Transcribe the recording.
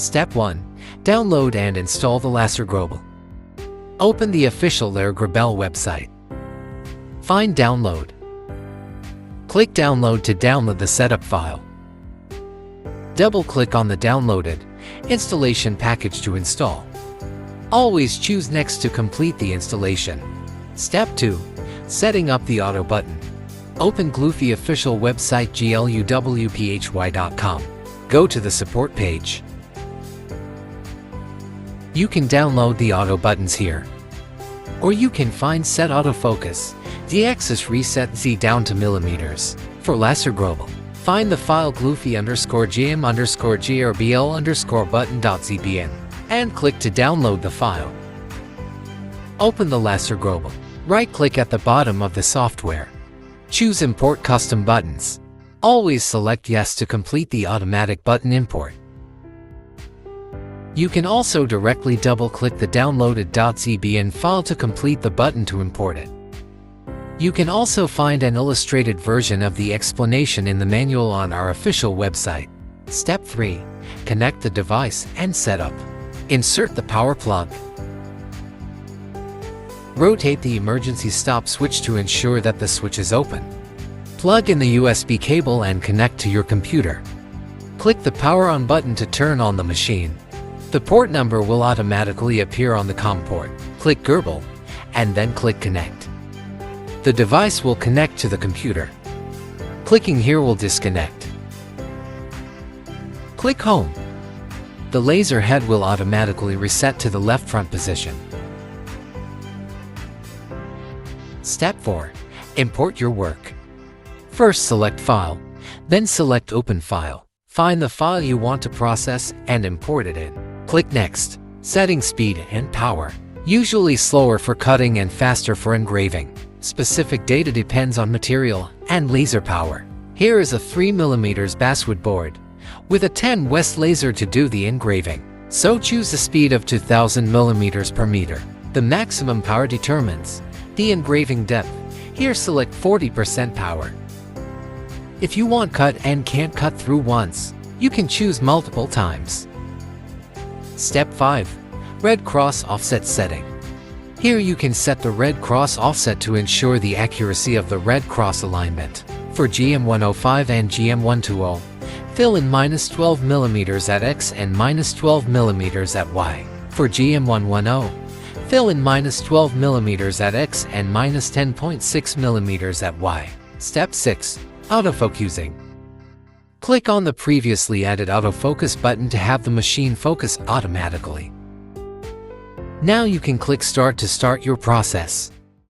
Step 1. Download and install the LaserGRBL. Open the official LaserGRBL website. Find Download. Click Download to download the setup file. Double-click on the downloaded installation package to install. Always choose Next to complete the installation. Step 2. Setting up the auto button. Open Gluwphy official website gluwphy.com. Go to the support page. You can download the auto buttons here. Or you can find Set Autofocus, Z-axis reset Z down to millimeters. For LaserGRBL, find the file Gluwphy_GM_GRBL_button.zbn and click to download the file. Open the LaserGRBL. Right-click at the bottom of the software. Choose Import Custom Buttons. Always select Yes to complete the automatic button import. You can also directly double-click the downloaded .zbn file to complete the button to import it. You can also find an illustrated version of the explanation in the manual on our official website. Step 3. Connect the device and set up. Insert the power plug. Rotate the emergency stop switch to ensure that the switch is open. Plug in the USB cable and connect to your computer. Click the power on button to turn on the machine. The port number will automatically appear on the COM port. Click GRBL and then click Connect. The device will connect to the computer. Clicking here will disconnect. Click Home. The laser head will automatically reset to the left front position. Step 4. Import your work. First select File, then select Open File. Find the file you want to process and import it in. Click Next. Setting speed and power. Usually slower for cutting and faster for engraving. Specific data depends on material and laser power. Here is a 3mm basswood board with a 10 West laser to do the engraving. So choose a speed of 2000 mm per meter. The maximum power determines the engraving depth. Here select 40% power. If you want cut and can't cut through once, you can choose multiple times. Step 5. Red cross offset setting. Here you can set the red cross offset to ensure the accuracy of the red cross alignment. For GM105 and GM120, fill in -12 mm at X and -12 mm at Y. For GM110, fill in -12 mm at X and -10.6 mm at Y. Step 6. Autofocusing. Click on the previously added autofocus button to have the machine focus automatically. Now you can click Start to start your process.